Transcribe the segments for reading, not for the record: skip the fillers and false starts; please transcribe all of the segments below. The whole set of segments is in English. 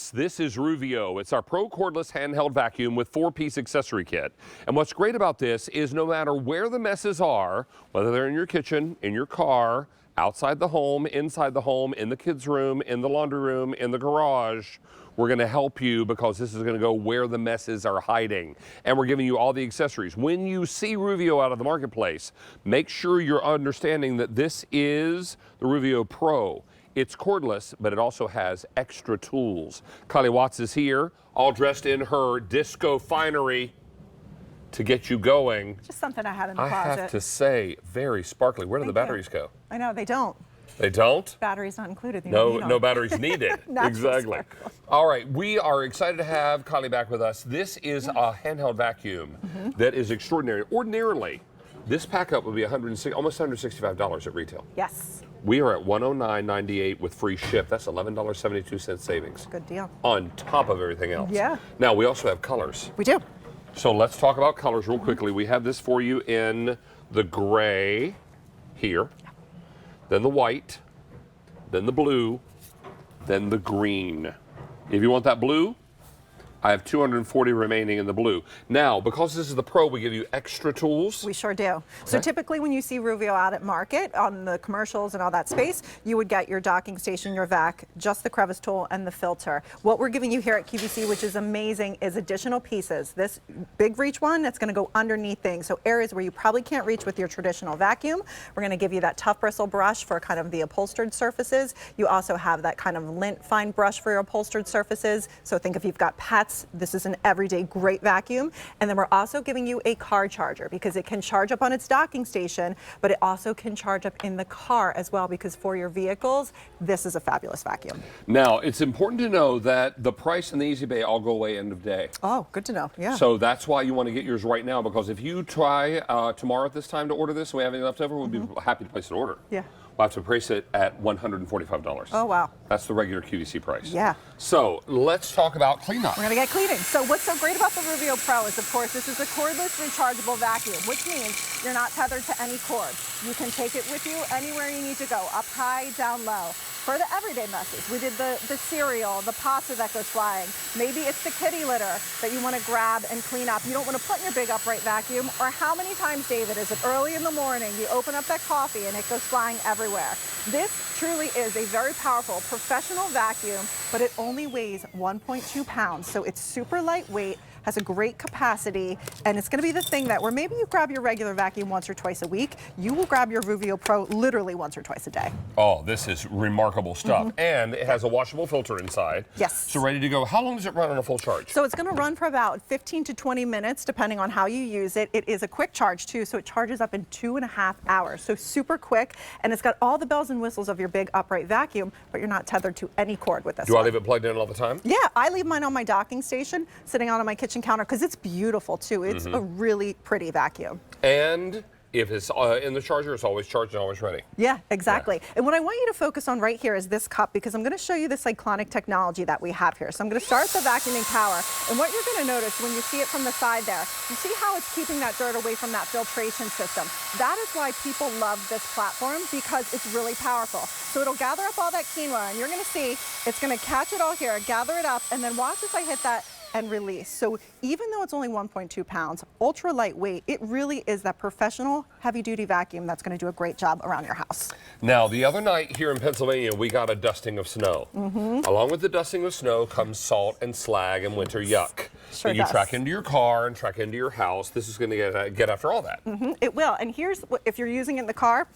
Yes, this is Ruvio. It's our Pro Cordless Handheld Vacuum with 4-piece accessory kit. And what's great about this is no matter where the messes are, whether they're in your kitchen, in your car, outside the home, inside the home, in the kids' room, in the laundry room, in the garage, we're going to help you because this is going to go where the messes are hiding. And we're giving you all the accessories. When you see Ruvio out of the marketplace, make sure you're understanding that this is the Ruvio Pro. It's cordless, but it also has extra tools. Kylie Watts is here, all dressed in her disco finery to get you going. Just something I had in the closet. I have to say, very sparkly. Where do the batteries go? I know, they don't. They don't? Batteries not included. No batteries needed. Exactly. Sparkle. All right, we are excited to have Kylie back with us. This is a handheld vacuum that is extraordinary. Ordinarily, this pack-up would be almost $165 at retail. Yes. We are at $109.98 with free ship. That's $11.72 savings. Good deal. On top of everything else. Yeah. Now, we also have colors. We do. So let's talk about colors real quickly. We have this for you in the gray here, then the white, then the blue, then the green. If you want that blue, I have 240 remaining in the blue. Now, because this is the Pro, we give you extra tools. We sure do. So typically when you see Ruvio out at market on the commercials and all that space, you would get your docking station, your vac, just the crevice tool and the filter. What we're giving you here at QVC, which is amazing, is additional pieces. This big reach one, that's going to go underneath things. So areas where you probably can't reach with your traditional vacuum, we're going to give you that tough bristle brush for kind of the upholstered surfaces. You also have that kind of lint fine brush for your upholstered surfaces. So think if you've got pets, this is an everyday great vacuum. And then we're also giving you a car charger because it can charge up on its docking station, but it also can charge up in the car as well, because for your vehicles, this is a fabulous vacuum. Now, it's important to know that the price and the Easy Pay all go away end of day. Oh, good to know. Yeah. So that's why you want to get yours right now, because if you try tomorrow at this time to order this and we have any left over, we'll be happy to place an order. Yeah. We'll have to price it at $145. Oh, wow. That's the regular QVC price. Yeah. So let's talk about cleanup. We're going to get cleaning. So what's so great about the Ruvio Pro is, of course, this is a cordless rechargeable vacuum, which means you're not tethered to any cord. You can take it with you anywhere you need to go, up high, down low. For the everyday messes, we did the cereal, the pasta that goes flying. Maybe it's the kitty litter that you want to grab and clean up. You don't want to put in your big upright vacuum. Or how many times, David, is it early in the morning, you open up that coffee and it goes flying everywhere? This truly is a very powerful professional vacuum, but it only weighs 1.2 pounds. So it's super lightweight, has a great capacity, and it's going to be the thing that where maybe you grab your regular vacuum once or twice a week, you will grab your Ruvio Pro literally once or twice a day. Oh, this is remarkable stuff. And it has a washable filter inside. Yes. So ready to go. How long does it run on a full charge? So it's going to run for about 15 to 20 minutes, depending on how you use it. It is a quick charge too, so it charges up in 2.5 hours. So super quick, and it's got all the bells and whistles of your big upright vacuum, but you're not tethered to any cord with this Do I leave it plugged in all the time? Yeah, I leave mine on my docking station, sitting out on my kitchen counter, because it's beautiful too. It's a really pretty vacuum. And if it's in the charger, it's always charged and always ready. Yeah, exactly. Yeah. And what I want you to focus on right here is this cup, because I'm going to show you this iconic technology that we have here. So I'm going to start the vacuuming power. And what you're going to notice when you see it from the side there, you see how it's keeping that dirt away from that filtration system. That is why people love this platform, because it's really powerful. So it'll gather up all that quinoa, and you're going to see it's going to catch it all here, gather it up, and then watch as I hit that and release. So even though it's only 1.2 pounds, ultra lightweight, it really is that professional heavy-duty vacuum that's going to do a great job around your house. Now, the other night here in Pennsylvania, we got a dusting of snow. Along with the dusting of snow comes salt and slag and winter yuck. Sure that you does. track into your car and track into your house. This is going to get after all that. It will. And here's what, if you're using it in the car,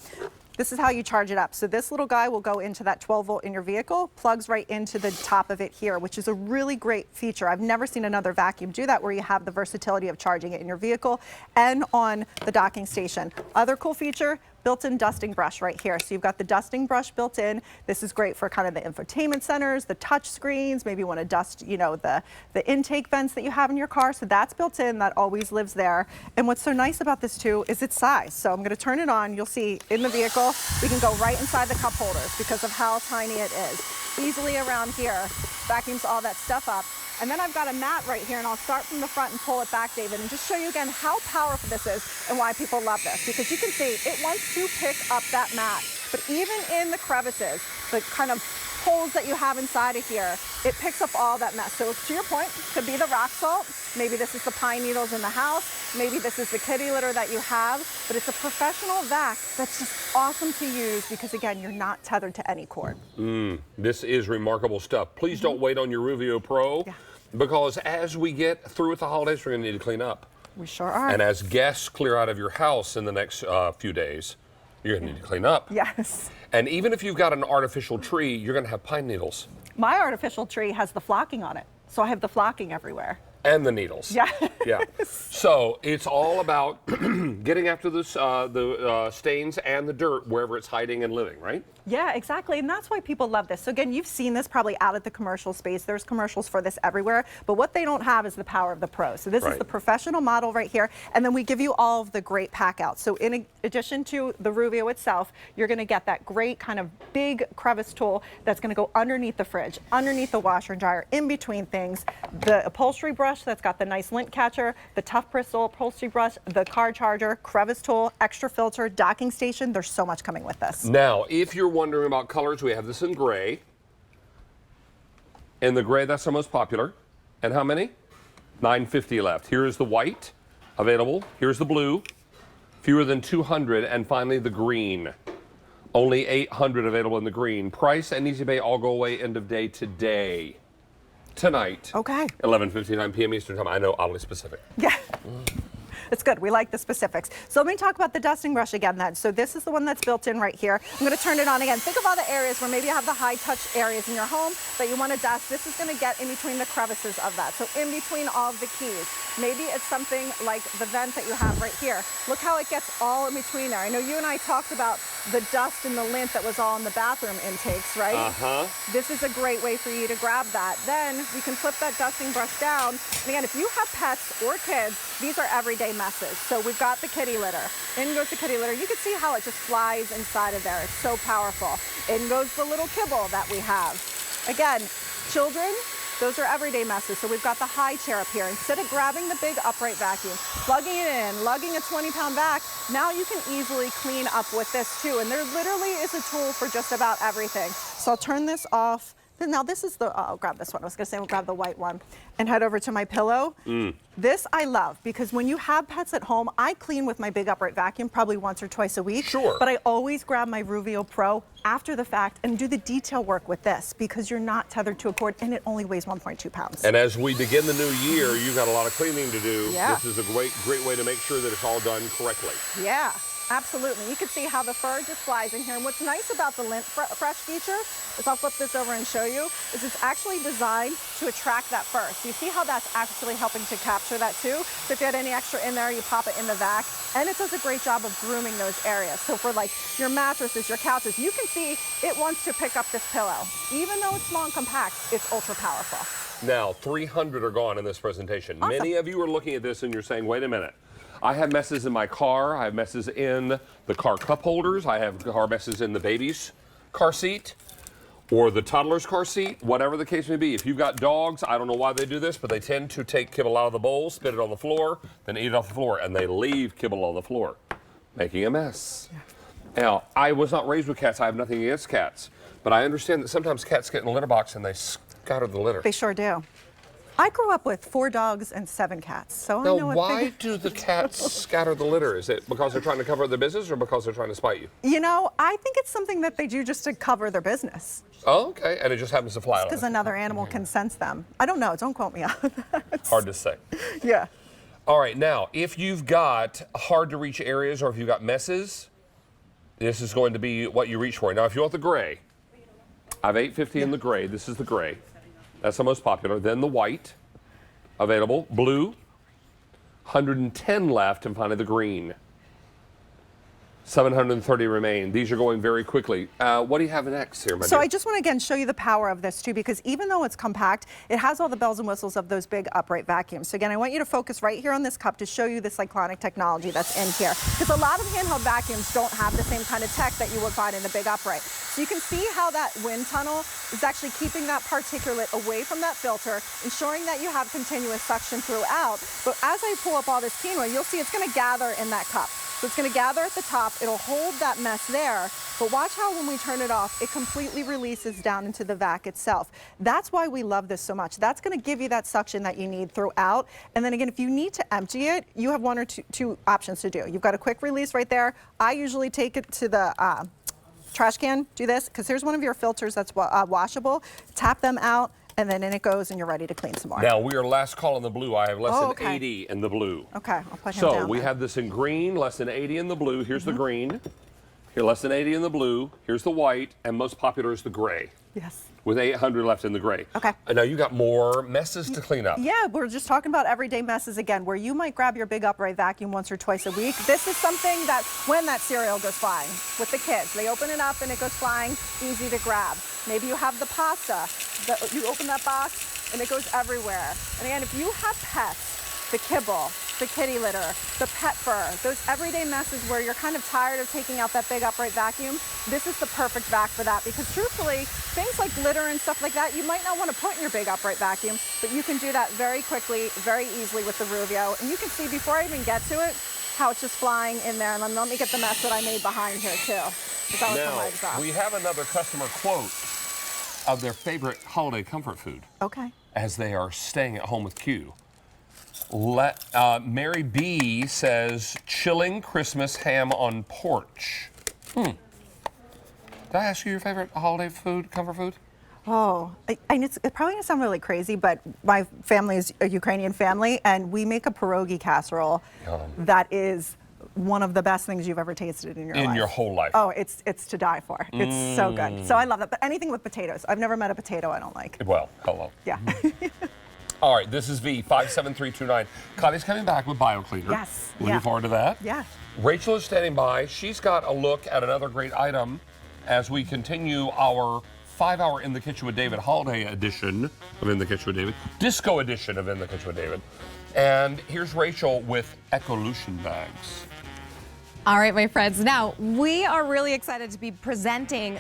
this is how you charge it up. So this little guy will go into that 12 volt in your vehicle, plugs right into the top of it here, which is a really great feature. I've never seen another vacuum do that, where you have the versatility of charging it in your vehicle and on the docking station. Other cool feature, built-in dusting brush right here. So you've got the dusting brush built in. This is great for kind of the infotainment centers, the touch screens, maybe you want to dust, you know, the intake vents that you have in your car. So that's built in, that always lives there. And what's so nice about this too is its size. So I'm going to turn it on. You'll see in the vehicle, we can go right inside the cup holders because of how tiny it is. Easily around here, vacuums all that stuff up. And then I've got a mat right here, and I'll start from the front and pull it back, David, and just show you again how powerful this is and why people love this. Because you can see it wants to pick up that mat. But even in the crevices, the kind of holes that you have inside of here, it picks up all that mess. So to your point, could be the rock salt. Maybe this is the pine needles in the house. Maybe this is the kitty litter that you have. But it's a professional vac that's just awesome to use because, again, you're not tethered to any cord. This is remarkable stuff. Please don't wait on your Ruvio Pro because as we get through with the holidays, we're going to need to clean up. We sure are. And as guests clear out of your house in the next few days, you're going to need to clean up. Yes. And even if you've got an artificial tree, you're going to have pine needles. My artificial tree has the flocking on it, so I have the flocking everywhere. And the needles. Yeah. Yeah. So it's all about getting after this, the stains and the dirt wherever it's hiding and living, right? Yeah, exactly. And that's why people love this. So again, you've seen this probably out at the commercial space. There's commercials for this everywhere. But what they don't have is the power of the Pro. So this is the professional model right here. And then we give you all of the great pack outs. So in addition to the Ruvio itself, you're going to get that great kind of big crevice tool that's going to go underneath the fridge, underneath the washer and dryer, in between things. The upholstery brush that's got the nice lint catcher, the tough bristle upholstery brush, the car charger, crevice tool, extra filter, docking station. There's so much coming with this. Now, if you're wondering about colors, we have this in gray. In the gray, that's our most popular. And how many? 950 left. Here is the white available. Here's the blue. Fewer than 200. And finally, the green. Only 800 available in the green. Price and easy pay all go away end of day today. Tonight. Okay. 11:59 p.m. Eastern Time. I know, oddly specific. Yeah. It's good. We like the specifics. So let me talk about the dusting brush again then. So this is the one that's built in right here. I'm going to turn it on again. Think of all the areas where maybe you have the high touch areas in your home that you want to dust. This is going to get in between the crevices of that. So in between all of the keys. Maybe it's something like the vent that you have right here. Look how it gets all in between there. I know you and I talked about the dust and the lint that was all in the bathroom intakes, right? This is a great way for you to grab that. Then we can flip that dusting brush down. And again, if you have pets or kids, these are everyday messes. So we've got the kitty litter. In goes the kitty litter. You can see how it just flies inside of there. It's so powerful. In goes the little kibble that we have. Again, children, those are everyday messes. So we've got the high chair up here. Instead of grabbing the big upright vacuum, plugging it in, lugging a 20-pound vac, now you can easily clean up with this too. And there literally is a tool for just about everything. So I'll turn this off. Now this is the, I'll grab this one. I was gonna say we'll grab the white one and head over to my pillow. This I love because when you have pets at home, I clean with my big upright vacuum probably once or twice a week. Sure. But I always grab my Ruvio Pro after the fact and do the detail work with this because you're not tethered to a cord and it only weighs 1.2 pounds. And as we begin the new year, you've got a lot of cleaning to do. Yeah. This is a great way to make sure that it's all done correctly. Yeah. Absolutely. You can see how the fur just flies in here. And what's nice about the lint fresh feature is I'll flip this over and show you, is it's actually designed to attract that fur. So you see how that's actually helping to capture that too. So if you had any extra in there, you pop it in the vac. And it does a great job of grooming those areas. So for like your mattresses, your couches, you can see it wants to pick up this pillow. Even though it's small and compact, it's ultra powerful. Now, 300 are gone in this presentation. Awesome. Many of you are looking at this and you're saying, wait a minute. I have messes in my car. I have messes in the car cup holders. I have car messes in the baby's car seat or the toddler's car seat, whatever the case may be. If you've got dogs, I don't know why they do this, but they tend to take kibble out of the bowl, spit it on the floor, then eat it off the floor, and they leave kibble on the floor, making a mess. Now, I was not raised with cats. I have nothing against cats, but I understand that sometimes cats get in the litter box and they scatter the litter. They sure do. I grew up with 4 dogs and 7 cats, so I know Now, why do the cats scatter the litter? Is it because they're trying to cover their business or because they're trying to spite you? You know, I think it's something that they do just to cover their business. Oh, okay. And it just happens to fly out. Because another animal can sense them. I don't know. Don't quote me on that. Hard to say. Yeah. All right. Now, if you've got hard to reach areas or if you've got messes, this is going to be what you reach for. Now, if you want the gray, I have 850 in the gray. This is the gray. That's the most popular. Then the white available. Blue, 110 left, and finally the green. 730 remain. These are going very quickly. What do you have next here, my So dear? I just want to again show you the power of this too, because even though it's compact, it has all the bells and whistles of those big upright vacuums. So again, I want you to focus right here on this cup to show you the cyclonic technology that's in here. Because a lot of handheld vacuums don't have the same kind of tech that you would find in the big upright. So you can see how that wind tunnel is actually keeping that particulate away from that filter, ensuring that you have continuous suction throughout. But as I pull up all this quinoa, you'll see it's going to gather in that cup. So it's going to gather at the top. It'll hold that mess there. But watch how when we turn it off, it completely releases down into the vac itself. That's why we love this so much. That's going to give you that suction that you need throughout. And then again, if you need to empty it, you have one or two options to do. You've got a quick release right there. I usually take it to the trash can. Do this, because here's one of your filters that's washable. Tap them out, and then in it goes, and you're ready to clean some more. Now, we are last call in the blue. I have less than 80 in the blue. Okay, I'll put him So down we then. have this in green, less than 80 in the blue. Here's the green. Here, less than 80 in the blue. Here's the white, and most popular is the gray. Yes. With 800 left in the gray. Okay. And now you got more messes to clean up. Yeah, we're just talking about everyday messes again, where you might grab your big upright vacuum once or twice a week. This is something that when that cereal goes flying with the kids, they open it up and it goes flying, easy to grab. Maybe you have the pasta, you open that box and it goes everywhere. And again, if you have pets, the kibble, the kitty litter, the pet fur, those everyday messes where you're kind of tired of taking out that big upright vacuum, this is the perfect vac for that, because truthfully, things like litter and stuff like that, you might not want to put in your big upright vacuum, but you can do that very quickly, very easily with the Ruvio. And you can see before I even get to it, how it's just flying in there. And let me get the mess that I made behind here too. Now, we have another customer quote of their favorite holiday comfort food. Okay. As they are staying at home with Q. Mary B says, chilling Christmas ham on porch. Did I ask you your favorite holiday food, comfort food? Oh, and it's probably gonna sound really crazy, but my family is a Ukrainian family, and we make a pierogi casserole that is one of the best things you've ever tasted in your life. In your whole life. Oh, it's to die for. It's so good. So I love that. But anything with potatoes. I've never met a potato I don't like. Well, hello. Yeah. All right, this is V57329. Connie's coming back with BioCleaner. Yes. Looking forward to that. Yeah. Rachel is standing by. She's got a look at another great item as we continue our 5-hour In the Kitchen with David holiday edition of In the Kitchen with David, disco edition of In the Kitchen with David. And here's Rachel with Ecolution bags. All right, my friends. Now, we are really excited to be presenting